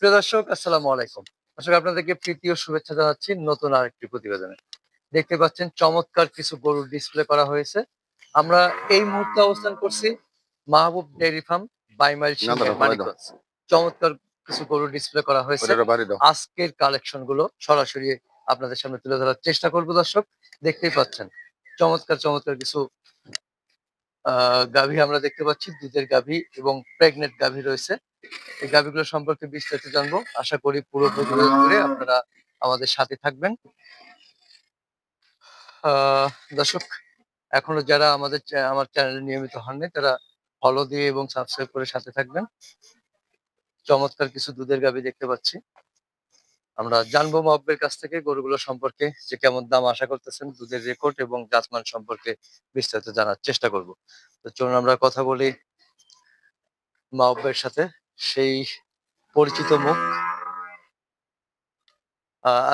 প্রিয় দর্শক, আসসালামু আলাইকুম। দর্শক, আপনাদেরকে প্রীতি ও শুভেচ্ছা জানাচ্ছি নতুন আরেকটি প্রতিবেদনে। দেখতে পাচ্ছেন চমৎকার কিছু গরুর ডিসপ্লে করা হয়েছে। আমরা এই মুহূর্তে অবস্থান করছি মাহবুব ডেইরি ফার্ম, বাইমাইল সিংহে, নাম্বারটা ফলাই দাও। মানিকগঞ্জ। চমৎকার কিছু গরুর ডিসপ্লে করা হয়েছে। ওইটারে বাড়ি দাও। আজকের কালেকশন গুলো সরাসরি আপনাদের সামনে তুলে ধরার চেষ্টা করব দর্শক। দেখতেই পাচ্ছেন চমৎকার চমৎকার কিছু গাভী আমরা দেখতে পাচ্ছি, দুধের গাভী এবং প্রেগনেন্ট গাভী রয়েছে। এই গাভীগুলো সম্পর্কে বিস্তারিত জানবো। আশা করি পুরো প্রতিবেদন জুড়ে আপনারা আমাদের সাথে থাকবেন। আহ দর্শক, এখনো যারা আমার চ্যানেলে নিয়মিত হননি তারা ফলো দিয়ে এবং সাবস্ক্রাইব করে সাথে থাকবেন। চমৎকার কিছু দুধের গাভী দেখতে পাচ্ছি। আমরা জানবো মহব্বের কাছ থেকে গরুগুলো সম্পর্কে, যে কেমন দাম আশা করতেছেন, দুধের রেকর্ড এবং জাতমান সম্পর্কে বিস্তারিত জানার চেষ্টা করব। তো চলুন আমরা কথা বলি মহব্বের সাথে, সেই পরিচিত মুখ।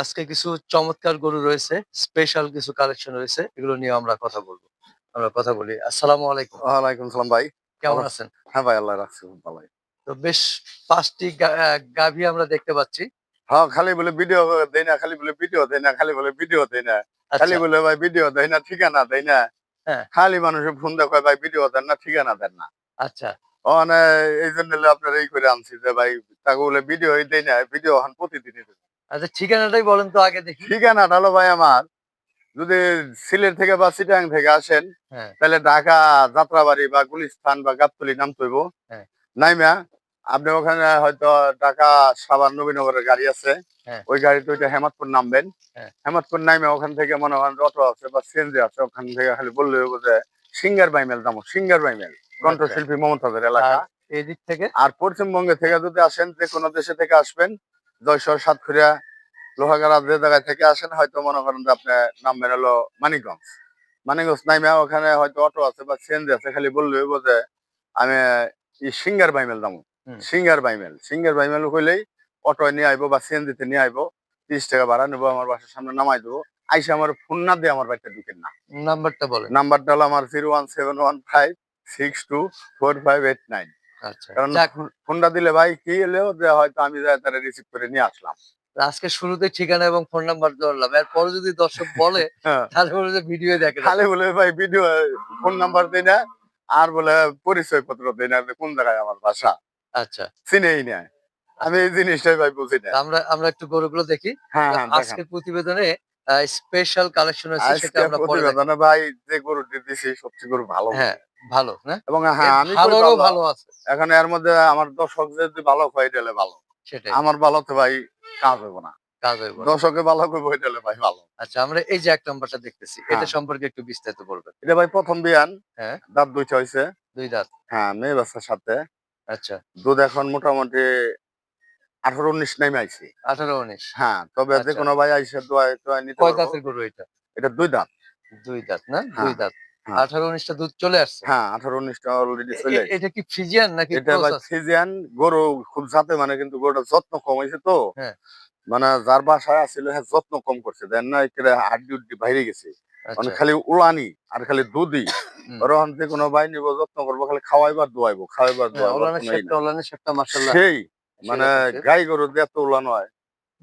আজকে কিছু চমৎকার গরু রয়েছে, স্পেশাল কিছু কালেকশন রয়েছে, এগুলো নিয়ে আমরা কথা বলবো। আমরা কথা বলি। আসসালামু আলাইকুম। ওয়ালাইকুম সালাম ভাই। কেমন ভালো? আছেন? হ্যাঁ ভাই, আল্লাহ রাখছে খুব ভালোই। তো বেশ ৫ টি গাভী আমরা দেখতে পাচ্ছি। হ্যাঁ, খালি বলে ভিডিও দেই না, খালি বলে ভিডিও দেই না, খালি বলে ভিডিও দেই না। খালি আচ্ছা, বলে ভাই ভিডিও দেই না, ঠিকানা দেই না। হ্যাঁ, খালি মানুষের ফোন দেয় কয় ভাই ভিডিও দেন না, ঠিকানা দেন না। আচ্ছা, মানে এইজন্য আপনার এই করে আনছি যে ভাই তাকে বলে ভিডিওই দেই না, ভিডিও এখন প্রতিদিনই দেই। আচ্ছা, ঠিকানাটাই বলেন তো আগে দেখি। ঠিকানাটা হলো ভাই আমার, যদি সিলেট থেকে বা চিটাগাং থেকে আসেন হ্যাঁ, তাহলে ঢাকা যাত্রাবাড়ি বা গুলিস্তান বা গাবতলী নামতে হইব। হ্যাঁ, নাইমা আপনি ওখানে হয়তো ঢাকা সাভার নবীনগরের গাড়ি আছে, হ্যাঁ, ওই গাড়িতে ওইটা হেমাদপুর নামবেন। হ্যাঁ, হেমাদপুর নাইমে ওখান থেকে মনে করেন অটো আছে বা সিএনজি আছে, ওখান থেকে খালি বললে হইব যে সিঙ্গার বাইমেল যাবো, সিঙ্গার বাইমেল আচ্ছা। কণ্ঠশিল্পী মমতাজের আর এলাকা। এদিক থেকে? আর পশ্চিমবঙ্গে থেকে যদি আসেন, যে কোনো দেশে থেকে আসবেন, যশোর, সাতক্ষীরা, লোহাগাড়া, যে জায়গায় থেকে আসেন হয়তো মনে করেন যে আপনি নামবেন হলো মানিকগঞ্জ। মানিকগঞ্জ নাইমে ওখানে হয়তো অটো আছে বা সিএনজি আছে, খালি বললে হইব যে আমি সিঙ্গার বাইমেল যাবো। হুম, সিঙ্গার বাইমেল হইলেই অটো নিয়ে আইবো বা সিএনজিতে নিয়ে আইবো। 30 টাকা ভাড়া নেবো, আমার বাসার সামনে নামাই দেবো। আইসা আমার ফোন না দিয়ে আমার বাড়িতে ঢুকেন না। নাম্বারটা বলেন। নাম্বারটা হলো আমার 01715624589। আচ্ছা, কারণ যাক, ফোনটা দিলে ভাই কি হলেও যে হয়তো আমি যাই তারা রিসিভ করে নিয়ে আসলাম। আজকে শুরুতে ঠিকানা এবং ফোন নাম্বার ধরলাম। এরপরে যদি দর্শক বলে হ্যাঁ, তাহলে বলবে যে ভিডিও দেখে না। খালি বলে ভাই ভিডিও, ফোন নাম্বার দেই না, আর বলে পরিচয় পত্র দেই না, যে কোন জায়গায় আমার বাসা আচ্ছা, চিনেই না। আমি আচ্ছা। এই জিনিসটাই ভাই বুঝি না। তা আমরা একটু গরুগুলো দেখি। হ্যাঁ তো হ্যাঁ, দেখান। আজকের প্রতিবেদনে স্পেশাল কালেকশন হয়েছে, সেটা আজকে আমরা পরে দেখাবো। প্রতিবেদনে ভাই যে গরুটি দিছি সবচেয়ে গরু ভালো হ্যাঁ, গরু। ভালো না? এবং হ্যাঁ, আমি কই ভালোরও ভালো। ভালো আছে। এখন এর মধ্যে আমার দর্শক যদি ভালো কয় তাহলে ভালো। সেটাই, আমার ভালোতে ভাই কাজ হইব না। কাজ হইব না। দর্শকে ভালো কইব তাহলে ভাই ভালো। আচ্ছা, আমরা এই যে ১ নাম্বারটা দেখতেছি, এটা হ্যাঁ, সম্পর্কে একটু বিস্তারিত বলবেন। এটা ভাই প্রথম বিয়ান, হ্যাঁ, দাঁত ২টা হইছে। ২ দাঁত। হ্যাঁ, মেয়ে বাচ্চার সাথে। আচ্ছা, দুধ এখন মোটামুটি ১৮-১৯ নাইমে আইছে। ১৮-১৯। হ্যাঁ, তবে আচ্ছা, যেকোনো ভাই আইসা দোয়ায় টোয়ায় নিতে কয় পারবো। দাঁতের গরু এটা? এটা ২ দাঁত। ২ দাঁত না? ২ হ্যাঁ, দাঁত। হ্যাঁ, ১৮-১৯ টা দুধ চলে আসছে। হ্যাঁ, ১৮-১৯ টা অলরেডি চলে আইছে। এটা কি ফ্রিজিয়ান নাকি এটা ক্রস ভাই আছে? ফ্রিজিয়ান গরু, খুব জাতে মানে, কিন্তু গরুটার যত্ন কম হইছে তো। হ্যাঁ, মানে যার বাসায় আছিল হ্যাঁ যত্ন কম করছে, দেন না একেবারে হাড্ডি-উড্ডি বাইরে গেছে। মানে আচ্ছা। খালি উলানি আর খালি দুধই। হুম। ওরকম যে কোনো ভাই নিব, যত্ন করবো, খালি খাওয়াইবার দোয়াইবো, খাওয়াইবার হ্যাঁ, দোয়াইবো, আর কোনোই না। ওলানের শেপটা মাশাআল্লাহ সেই মানে সেরকম শেপ। গাই গরু যে এত উলান হয়,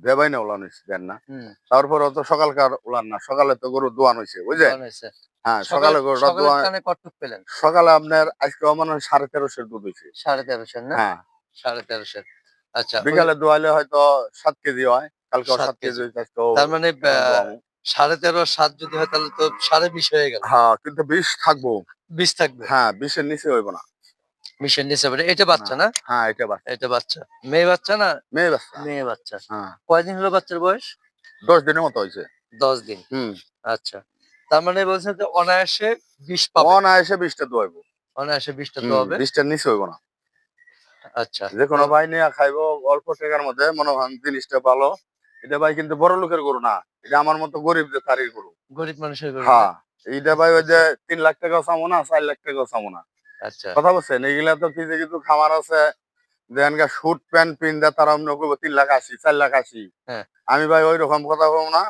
দেবাই না উলান হইছে, দেন না। হুম, তারপর অত সকালকার উলান না, সকালে তো গরু দোয়ান হইছে বুঝলেন। দোয়ান হইছে। হ্যাঁ, সকালে গরুটা সকালের দোয়া, টানে কতটুক পেলেন? সকালে আপনার আজকে মনে হয় 1350 দুধ হইছে। ১৩৫০ না? হ্যাঁ, ১৩৫০। আচ্ছা, ওই বিকালে দোয়াইলে হয়তো 7 কেজি হয়, কালকেও ৭ 7 কেজি কেজি। হইছে, আজকেও তার মানে এখন দোয়ামু। ১৩.৫ ৭ যদি হয় তাহলে তো ২০.৫ হয়ে গেল। হ্যাঁ, কিন্তু বিষ থাকবো। ২০ থাকবে। হ্যাঁ, বিষের নিচে হইব না। ২০ এর নিচে হবে। এটা না। বাচ্চা না? হ্যাঁ, এটা বাচ্চা। এটা বাচ্চা। মেয়ে বাচ্চা না? মেয়ে বাচ্চা। মেয়ে বাচ্চা। হ্যাঁ, কয়দিন হলো বাচ্চার বয়স? ১০ দিনের মতো হইছে। ১০ দিন। হুম। আচ্ছা। তার মানে বলছেন যে অনায়াসে ২০ পাবে। অনায়াসে ২০টা দোয়াইবো। অনায়াসে ২০ টা হুম, দোয়াবে। ২০টার নিচে হইব না। আচ্ছা। তো যেকোনো ভাই নিয়া খাইবো অল্প টাকার মধ্যে, মনে হন জিনিসটা ভালো। এটা ভাই কিন্তু বড় লোকের গরু না। এটা আমার মতো গরিবদের তারির গরু। গরিব মানুষের গরু না? হ্যাঁ, এইটা ভাই ওই বুঝতে যে পারছি। ৩ লাখ টাকাও চামো না, ৪ লাখ টাকাও চামো না। আচ্ছা। কথা বলছেন? এগুলা তো কিছু কিছু খামার আছে, দেনগা স্যুট প্যান্ট পিন্দা তারা অমনি কইবো ৩,৮০,০০০, ৪,৮০,০০০। হ্যাঁ, আমি ভাই ঐরকম কথা কব না।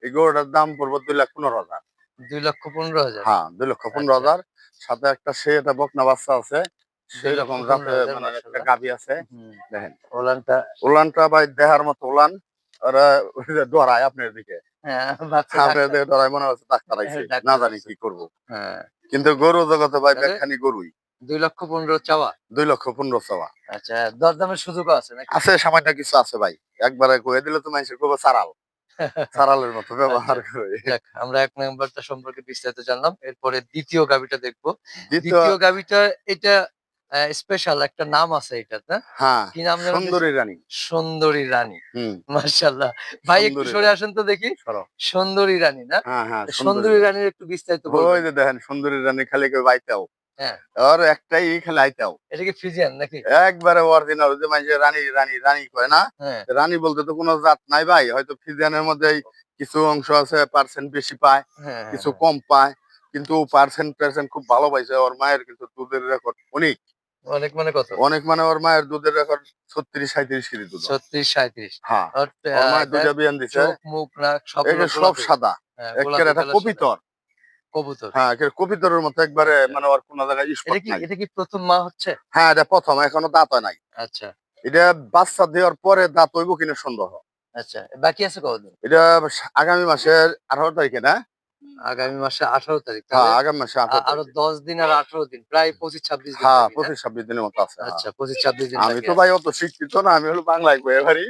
এই গরুটার দাম পড়বো ২,১৫,০০০। ২,১৫,০০০। হ্যাঁ, আচ্ছা, ২,১৫,০০০। সাথে একটা সে একটা বকনা বাচ্চা আছে। সেই দুই লক্ষ রকম 15 জাতের হাজার, মানে একটা মাশাআল্লাহ। গাভী আছে। হুম। দেখেন ওলানটা উলানটা ভাই দেহার মতো উলান। ওরা ওই যে ডরায় আপনার দিকে। হ্যাঁ, ভাবছে আপনার ডাক্তার। দিকে ডরায় মনে হচ্ছে ডাক্তার আইছে। হ্যাঁ, না ডাক্তার জানি আসছে। কি করব। হ্যাঁ, কিন্তু গরু জগতে ভাই তাহলে ব্যাগখানি গরুই। 2,15,000 চাওয়া। 2,15,000 চাওয়া। আচ্ছা, দরদামের সুযোগও আছে নাকি? আছে সামান্য কিছু আছে ভাই। একবারে কয়ে দিলে তো মানুষে কইবো চাড়াল। চাড়ালের মতো আচ্ছা, ব্যবহার করে। যাক আমরা ১ নাম্বারটা সম্পর্কে বিস্তারিত জানলাম। এরপরে ২য় গাভিটা দেখবো। দ্বিতীয় ২য় গাভিটা এটা স্পেশাল একটা নাম আছে এটার, না? হ্যাঁ, কি নাম যেন দিছে? সুন্দরী রানী। সুন্দরী রানী। হুম, মাশাআল্লাহ। ভাই একটু সুন্দরী সরে রানী। আসেন তো দেখি। সরো। সুন্দরী রানী, না? হ্যাঁ, হ্যাঁ, সুন্দরী সুন্দরী রানী। রানীর একটু বিস্তারিত ওই বলবেন। যে দেখেন সুন্দরী রানী খালি কই বাইতেও। হ্যাঁ, ওর একটাই খালি আইতেও। এটা কি ফ্রিজিয়ান নাকি? একবারে অরিজিনাল ওই যে মানুষে রানী, রানী, রানী কয় না? হ্যাঁ, রানী বলতে তো কোনো জাত নাই ভাই। হয়তো ফ্রিজিয়ানের মধ্যেই কিছু অংশ আছে পার্সেন্ট বেশি পায়, হ্যাঁ, হ্যাঁ, কিছু হ্যাঁ। কম পায়। কিন্তু পার্সেন্ট খুব ভালো পাইছে। ওর মায়ের কিন্তু দুধের রেকর্ড অনেক। অনেক মানে কত? অনেক মানে ওর মায়ের দুধের রেকর্ড 36-37 কেজি দুধ হয়। ৩৬-৩৭। হ্যাঁ, ওর ওর মায়ের ২ দেখ টা বিয়ান দিছে। চোখ, মুখ, নাক সব হলো একে সব গোলাপি। সাদা। হ্যাঁ, এক্কের গোলাপি একটা কালার সাদা। কবিতর। কবুতর। হ্যাঁ, একের কবিতরের মতো একবারে আচ্ছা। মানে ওর কোন জায়গায় এটা স্পট কি নাই। এটা কি ১ম মা হচ্ছে? হ্যাঁ, এটা ১ম এখনো দাঁত হয় নাই। আচ্ছা, এটা বাচ্চা দেওয়ার পরে দাঁত হইব কিনা সন্দেহ। আচ্ছা। বাকি আছে কতদিন? এটা আগামী মাসের ১৮ তারিখে না? আগামী মাসে ১৮ তারিখ। হ্যাঁ, তাহলে আগামী মাসে ১৮ আরো তারিখে। ১০ দিন আর ১৮ দিন। প্রায় ২৫-২৬ দিন হ্যাঁ, বাকি, না? ২৫-২৬ দিনের মতো আছে। হ্যাঁ। আচ্ছা, ২৫-২৬ দিন আমি বাকি তো ভাই আছে। অত শিক্ষিত না। আমি হলো বাংলায় কয়ে পারি।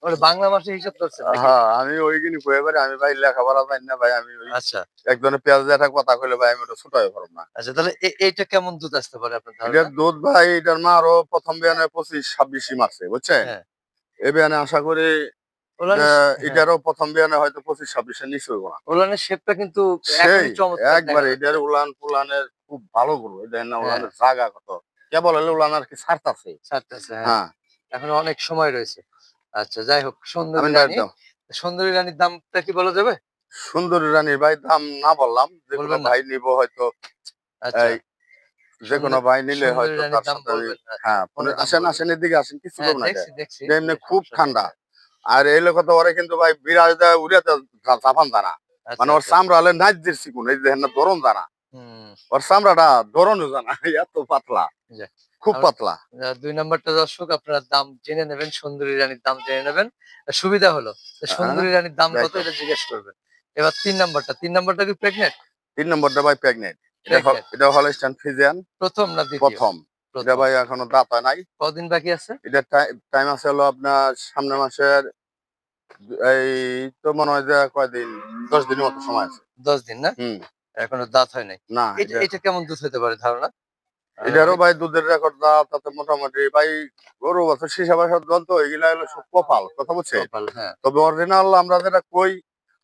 মানে বাংলা মাসে হিসাব করছেন নাকি? হ্যাঁ, আমি ওইখানে কয়ে পারি। আমি ভাই লেখাপড়া জানি না ভাই। আমি ওই আচ্ছা, একজনের পেঁয়াজ দিয়ে একটা কথা কইলে ভাই আমি ওটা ছুটাইতে পারব না। আচ্ছা তাহলে এইটা কেমন দুধ আসতে পারে আপনার ধারণা? এটার দুধ ভাই এটার মা আরো ১ম বিয়ানে ২৫-২৬ই মারছে বুঝছেন? হ্যাঁ, এই বিয়ানে আশা করি যে ওলানের হ্যাঁ, এটারও ১ম বিয়ানে হয়তো ২৫-২৬ এর নিচে হইব না। ওলানের শেপটা কিন্তু সেই এখনই চমৎকার দেখা একবারে যাচ্ছে। এটার উলান পুলানের খুব ভালো গরু। এই দেখেন না হ্যাঁ, উলানের জাগা কত। কেবল হলে উলান আর কি ছাড়তাছে। ছাড়তেছে, হ্যাঁ। হ্যাঁ, এখনো অনেক সময় রয়েছে। আচ্ছা যাই হোক আমি সুন্দরী ডাইরেক্ট রানী। দাম। সুন্দরী রানীর দামটা কি বলা যাবে? সুন্দরী রানীর ভাই দাম না বললাম। যেকোনো বলবেন না? ভাই নিবো হয়তো আচ্ছা, এই যেকোনো ভাই নিলে সুন্দরী হয়তো রানীর তার দাম সাথে ওই বলবেন না। আচ্ছা, হ্যাঁ, ফোনে দাম আসেন, বলবেন। আসেন এদিকে আসেন। কিছু হ্যাঁ, করব না এটা। দেখছি। এটা এমনি খুব সমস্যা নেই। ঠান্ডা। হ্যাঁ। আর এই লোক তো ওরে কিন্তু ভাই বিরাজ দেয় উড়ে জাপান দানা। আচ্ছা, মানে ওর আচ্ছা। চামড়া হলে নাইজদের চিকুন। এই দেখেন না দরন দানা। হুম, ওর চামড়াটা দরনও জানা। এত পাতলা। যাক। খুব আমরা পাতলা। ২ নাম্বারটা দর্শক আপনারা দাম জেনে নেবেন। সুন্দরী রানীর দাম জেনে নেবেন। সুবিধা হলো। যে হ্যাঁ? সুন্দরী রানীর দাম যাই কত তো। এটা জিজ্ঞেস করবেন। এবার ৩ নাম্বারটা। ৩ নাম্বারটা কি প্রেগন্যান্ট? ৩ নম্বরটা ভাই প্রেগনেন্ট। প্রেগন্যান্ট। এটা হলস্টাইন ফ্রিজিয়ান ১ম না ২য়? ১ম। এটা ১ম। ভাই এখনো দাঁত হয় নাই। কদিন বাকি আছে? এটার টাইম আছে হলো আপনার সামনের মাসের এই তো মনে হয় যে কয়দিন ১০ দিনের মতো সময় আছে। ১০ দিন, না? হুম। এখনো দাঁত হয় নাই। না এটা এটা এটা কেমন দুধ হতে পারে ধারণা? এটারও আনুমানিক? ভাই দুধের রেকর্ড তাতে মোটামুটি ভাই গরু বছর সীসা বাসার যন্ত্র এগুলা হলো সব কপাল কথা বুঝছেন। কপাল, হ্যাঁ। তবে অরিজিনাল আমরা যেটা কই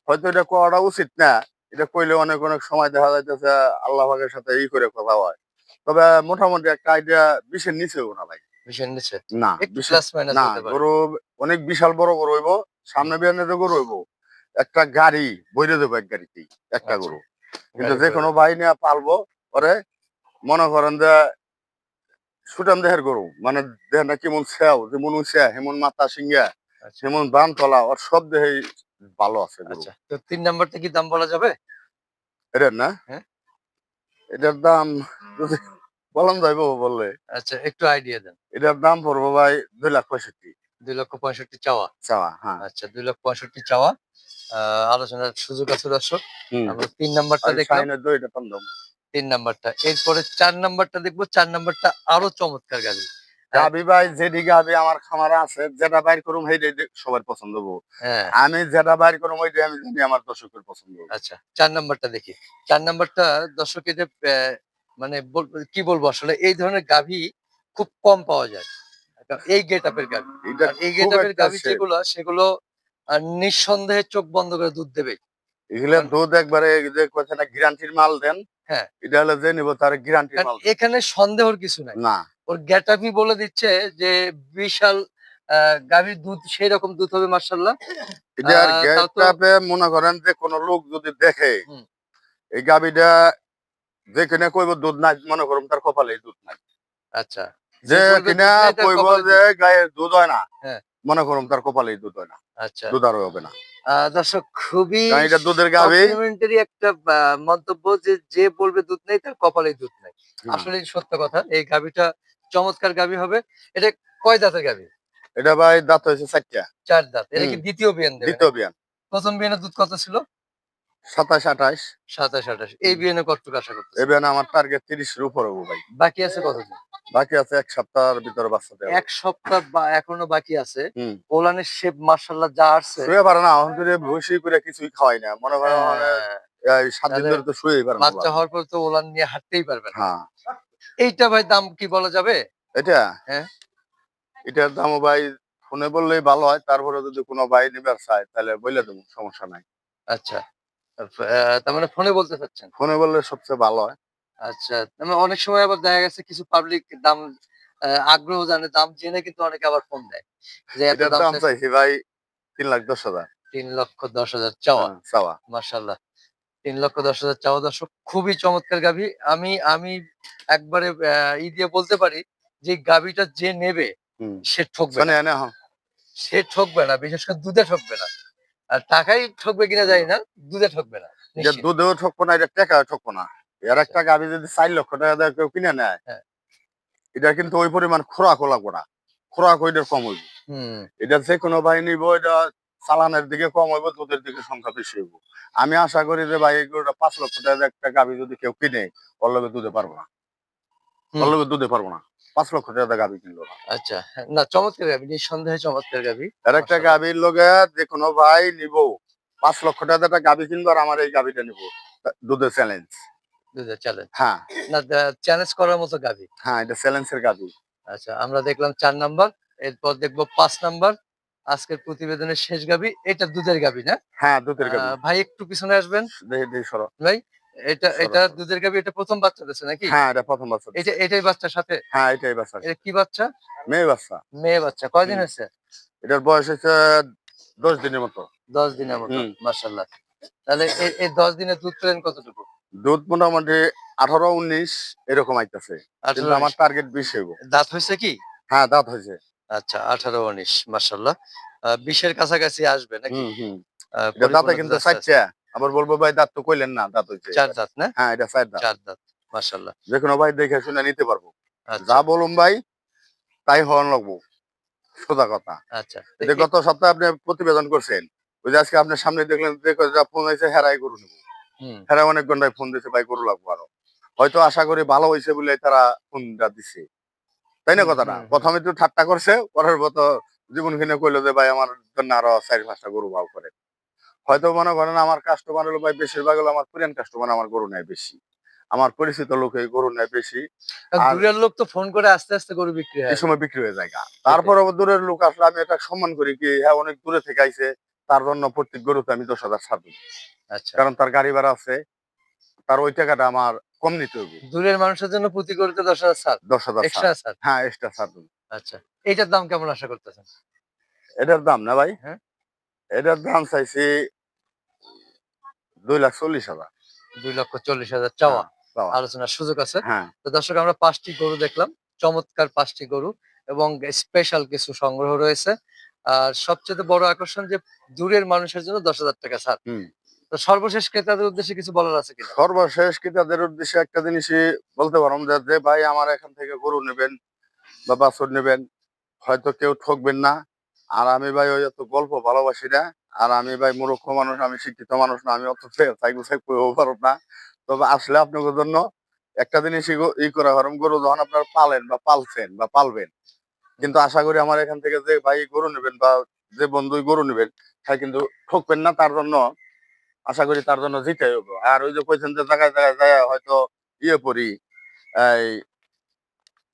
হয়তো এটা করাটা উচিত না। এটা কইলে অনেক সময় দেখা যাইতেছে আল্লাহ পাকের সাথে করে কথা হয়। তবে মোটামুটি একটা আইডিয়া ২০ এর নিচেও না ভাই। ২০ এর নিচে? না একটু ২০ প্লাস মাইনাস না হতে পারে। গরু অনেক বিশাল বড় গরু হইব। হুম, সামনে বিয়ানে যে গরু হইব একটা গাড়ি বইরে দেবো এক গাড়িতেই একটা আচ্ছা। গরু। কিন্তু গাড়ি যে ভরে কোনো দেবে। ভাই নিয়ে পালবো পরে মনে করেন যে সুঠাম দেহের গরু। মানে দেহটা কেমন সেও, যেমন উঁচা, হেমন মাথা সিংহা, আচ্ছা, হেমন বান তলা ওর সব দেহেই ভালো আছে গরু। আচ্ছা। তো ৩ নাম্বারটা কি দাম বলা যাবে? এটার না? হ্যাঁ? এটার দাম যদি বলান যাইব বললে, আচ্ছা একটু আইডিয়া দেন। এটার দাম পড়বো ভাই ২,৬৫,০০০ ২,৬৫,০০০ চাওয়া। চাওয়া। হ্যাঁ। আচ্ছা ২,৬৫,০০০ চাওয়া। আ আলোচনার সুযোগ আছে দর্শক। হুম। আমরা ৩ নাম্বারটা আর দেখলাম। শাহিনের দইটা কম। ৩ নাম্বারটা। এরপরে ৪ নাম্বারটা দেখবো। ৪ নাম্বারটা আরো চমৎকার গাড়ি। হ্যাঁ, গাবি ভাই যেটি গাবি আমার খামারে আছে যেটা বাইর করুম সেইটাই সবার পছন্দ হবো। হ্যাঁ। আমি যেটা বাইর করুম ওইটাই আমি জানি আমার দর্শকের পছন্দ হবো। আচ্ছা ৪ নাম্বারটা দেখি। ৪ নাম্বারটা দর্শক এটা মানে কি বলবো আসলে এই ধরনের গাভী খুব কম পাওয়া যায়। এই গেটআপ এর গাভী। এটা আর এই খুব গেটআপ এর একটা গাভী যেগুলো সেগুলো নিঃসন্দেহে চোখ বন্ধ করে দুধ দেবে। এগুলা কারণ দুধ একবারে যে কইছে না গ্যারান্টির মাল দেন। হ্যাঁ, এটা হলো যে নিব তার গ্যারান্টির কারণ মাল দেন। এখানে সন্দেহর কিছু নাই। না। ওর গেটআপই বলে দিচ্ছে যে বিশাল আ গাভীর দুধ সেইরকম দুধ হবে মাশাআল্লাহ। আ এটার তাও তো গেটআপে মনে করেন যে কোন লোক যদি দেখে হুম, এই গাবিটা যে কিনা কইব দুধ নাই মনে করুন তার কপালে দুধ নাই। আচ্ছা। যে যে বলবে কিনা দুধ নেই তার কইব কপালে যে দুধ। গায়ে দুধ হয় না হ্যাঁ, মনে করুন তার কপালেই দুধ হয় না। আচ্ছা। দুধ আর হবে না। দর্শক খুবই কারণ এটা দুধের গাভী। কমপ্লিমেন্টারি একটা মন্তব্য যে বলবে দুধ নেই তার কপালে দুধ নাই। হ্যাঁ। আসলেই সত্য কথা। এই গাভীটা চমৎকার গাভী হবে। এটা কয় দাঁতের গাভী? এটা ভাই দাঁত হয়েছে 4টা। ৪ দাঁত। এটা হুম। কি ২য় বিয়ান দেবে দ্বিতীয় নাকি? বিয়ান। ১ম বিয়ানের দুধ কত ছিল? 27, 28। ২৭, ২৮। এই হুম। বিয়ানে কতটুকু আশা এই করতেছেন? বিয়ানে আমার টার্গেট 30 এর উপর হবো ভাই। বাকি আছে কতদিন? বাকি আছে ১ সপ্তাহের ভিতরে বাচ্চা দেওয়া ১ সপ্তাহ বা এখনো বাকি আছে। হুম। ওলানের শেপ মাশাআল্লাহ যা আসছে। শুয়ে পারে না। এখন যদি ভুসি করে কিছুই খাওয়াই না। মনে করেন মানে হ্যাঁ, এই ৭ দিন তাহলে ধরে তো শুয়েই পারে না বাচ্চা ওলান। হওয়ার পর তো ওলান নিয়ে হাঁটতেই পারবে না। হ্যাঁ। এইটা ভাই দাম কি বলা যাবে? এটা হ্যাঁ, এটার দামও ভাই ফোনে বললেই ভালো হয়। তারপরে যদি কোনো ভাই নিবার চায় তাহলে বইলা দেবো, সমস্যা নাই। আচ্ছা। তার মানে ফোনে বলতে চাচ্ছেন। ফোনে বললে সবচেয়ে ভালো হয়। আচ্ছা, তার মানে অনেক সময় আবার দেখা গেছে কিছু পাবলিক দাম আগ্রহ জানে দাম জেনে কিন্তু অনেকে আবার ফোন দেয়। যে এত এটার দাম দাম চাইছে চাইছি ভাই ৩,১০,০০০। ৩,১০,০০০ চাওয়া। চাওয়া। মাশাআল্লাহ। ৩,১০,০০০ চাওয়া দর্শক খুবই চমৎকার গাভী। আমি একবারে ই দিয়ে বলতে পারি যে গাভীটা যে নেবে হুম। সে ঠকবে শোনে না। এনে হ। সে ঠকবে না। বিশেষ করে দুধে ঠকবে না। আর টাকায় ঠকবে কিনা জানি না। দুধে ঠকবে না। এটা নিশ্চিত। দুধেও ঠকবো না, এটা টাকাও ঠকবো না। এর আচ্ছা। একটা গাভী যদি ৪,০০,০০০ টাকা দিয়ে কেউ কিনে নেয়, হ্যাঁ। এটা কিন্তু ওই পরিমাণ খোরাকও লাগবো না। খোরাক ওইটার কম হইব। হুম। এটা যেকোনো ভাই নিবো, এটা চালানের দিকে কম হইব, দুধের দিকে সংখ্যা বেশি হইব। আমি আশা করি যে ভাই এগুলোটা ৫,০০,০০০ টাকার একটা গাভী যদি কেউ কিনে, ওর লগে দুধে পারবো না। ওর হুম। লগে দুধে পারবো না। ৫,০০,০০০ টাকার গাভী কিনলো না। আচ্ছা। হ্যাঁ, না চমৎকার গাভী। নিঃসন্দেহে চমৎকার গাভী। এর একটা মাশাআল্লাহ। গাভীর লগে যেকোনো ভাই নিবো, ৫,০০,০০০ টাকার একটা গাভী কিনবো আর আমার এই গাভীটা নিবো। দুধের চ্যালেঞ্জ। দুধের চ্যালেঞ্জ। হ্যাঁ, না চ্যালেঞ্জ করার মতো গাভী। হ্যাঁ, এটা চ্যালেঞ্জের গাভী। আচ্ছা, আমরা দেখলাম ৪ নাম্বার। এরপর দেখব ৫ নাম্বার। আজকের প্রতিবেদনের শেষ গাভী। এটা দুধের গাভী না? হ্যাঁ, দুধের গাভী। ভাই একটু পিছনে আসবেন। দেখি, দেখি সরো, ভাই, এটা সরো, এটা সরো। দুধের গাভী এটা ১ম বাচ্চা দিছে নাকি? হ্যাঁ, এটা ১ম বাচ্চা দিছে। এটাই বাচ্চার সাথে? হ্যাঁ, এটাই বাচ্চা। এটা কি বাচ্চা? মেয়ে বাচ্চা। মেয়ে বাচ্চা। কয়দিন হুম। হয়েছে? এটার বয়স হচ্ছে ১০ দিনের মতো। ১০ দিনের মতো। হুম। মাশাআল্লাহ। তাহলে এই ১০ দিনে দুধ পেলেন কতটুকু? দুধ মোটামুটি ১৮, ১৯ এরকম আইতাছে। ১৮, কিন্তু আমার ১৯। টার্গেট ২০ হইব। দাঁত হইছে কি? হ্যাঁ, দাঁত হইছে। আচ্ছা ১৮, ১৯ মাশাআল্লাহ। ২০ এর কাছাকাছি আসবে নাকি? হুম, হুম। আ এটা দাঁতে পরিপূর্ণতাতে কিন্তু আস্তে, ৪ আস্তে। টা। আবার বলবো ভাই দাঁত তো কইলেন না, দাঁত হইছে ৪ এটার। দাঁত না? হ্যাঁ, এটা ৪ দাঁত। ৪ দাঁত। মাশাআল্লাহ। যেকোনো ভাই দেখে শুনে নিতে পারবো। যা আচ্ছা, বলুম ভাই তাই হওয়ান লাগবো। সোজা কথা। আচ্ছা। তো এই যে গত সপ্তাহে আপনি প্রতিবেদন করছেন। ওই যে আজকে আপনার সামনে দেখলেন যে কয়টা ফোন হইছে, হেরাই গরু নিবো। হুম, হেরা অনেক ঘন্টায় ফোন দিছে, ভাই গরু লাগবো আরো। হয়তো আশা করি ভালো হইছে বলে তারা ফোনটা দিছে। তাই না হুম, কথাটা? হুম, হুম। ১ম একটু ঠাট্টা করছে, পরের মতো জীবন কিনে কইলো যে ভাই আমার জন্য আরো ৪-৫ টা গরু ভাও করে। হয়তো মনে করেন আমার কাস্টমার হলো ভাই বেশিরভাগ হলো আমার পুরান কাস্টমার, আমার গরু নেয় বেশি। আমার পরিচিত লোক এই গরু নেয় বেশি। কারণ আর দূরের লোক তো ফোন করে আস্তে, আস্তে গরু বিক্রি এই হয়ে যায়। সময় বিক্রি হয়ে যায় গা। সেটাই। তারপরেও দূরের লোক আসলে আমি এটা সম্মান করি কি, হ্যাঁ, অনেক দূরে থেকে আইছে। তার জন্য প্রত্যেক গরুতে আমি ১০,০০০ ছাড় দেব। আচ্ছা। কারণ তার গাড়ি ভাড়া আছে। তার ওই টাকাটা আমার কম নিতে হইব। দূরের মানুষের জন্য প্রতি গরুতে ১০,০০০ ছাড়। ১০,০০০ ছাড়। এক্সট্রা ছাড়। হ্যাঁ, এক্সট্রা ছাড় দেব। আচ্ছা। এইটার দাম কেমন আশা করতেছেন? এটার দাম না ভাই? হ্যাঁ? এটার দাম চাইছি ২,৪০,০০০। ২,৪০,০০০ চাওয়া। হ্যাঁ, পাওয়া। আলোচনার সুযোগ আছে। হ্যাঁ। তো দর্শক আমরা ৫ টি গরু দেখলাম। চমৎকার ৫ টি গরু এবং স্পেশাল কিছু সংগ্রহ রয়েছে। আর সবচাইতে বড় আকর্ষণ যে দূরের মানুষের জন্য ৳১০,০০০ ছাড়। হুম। তো সর্বশেষ ক্রেতাদের উদ্দেশ্যে কিছু বলার আছে কিনা? সর্বশেষ ক্রেতাদের উদ্দেশ্যে একটা জিনিসই বলতে পারুম যে, যে ভাই আমার এখান থেকে গরু নেবেন বা বাছুর নেবেন, হয়তো কেউ ঠকবেন না। আর আমি ভাই ওই অত গল্প ভালোবাসি না। আর আমি ভাই মূর্খ মানুষ, আমি শিক্ষিত মানুষ না। আমি অত চাই কইও পারব না। তবে আসলে আপনাদের জন্য একটা জিনিসই করা হারাম, গরু যখন আপনারা পালেন বা পালছেন বা পালবেন, হুম। কিন্তু আশা করি আমার এখান থেকে যে ভাই গরু নেবেন বা যে বন্ধুই গরু নেবেন, হ্যাঁ কিন্তু ঠকবেন না। তার জন্য আশা করি তার জন্য জিতাই হইব। আর ওই যে কইছেন যে জায়গায়, জায়গায় যায়া হয়তো ইয়ে পড়ি, এই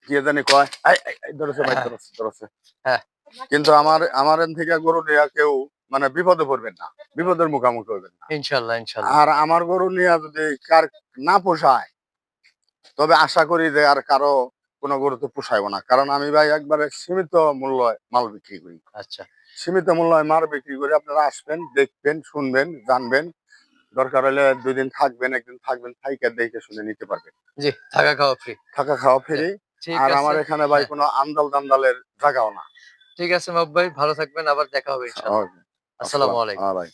কি জানি কয়? ধরেছে ভাই, হ্যাঁ, ধরেছে, ধরেছে। হ্যাঁ, কিন্তু আমার এখান থেকে গরু নিয়া কেউ মানে বিপদে পড়বেন না। বিপদের মুখোমুখি হইবেন না। ইনশাআল্লাহ, ইনশাআল্লাহ। আর আমার গরু নিয়া যদি কার না পোষায়, তবে আশা করি যে আর কারো কোনো গরু তো পোষাইব না। কারণ আমি ভাই একবারে সীমিত মূল্যয় মাল বিক্রি করি। আচ্ছা। সীমিত মূল্যয় মাল বিক্রি করে আপনারা আসবেন, দেখবেন, শুনবেন, জানবেন। দরকার হলে ২ দিন থাকবেন, ১ দিন থাকবেন, থাইকা দেখে শুনে নিতে পারবেন। জি, থাকা খাওয়া ফ্রি। থাকা খাওয়া যাক, ফ্রি। ঠিক আর আছে। আমার এখানে ভাই হ্যাঁ, কোনো আন্দাল-টান্দালের জাগাও না। ঠিক আছে মাহবুব ভাই। ভালো থাকবেন। আবার দেখা হবে ইনশাআল্লাহ। ওকে। আসসালামু আসসালাম। আলাইকুম। ভাই।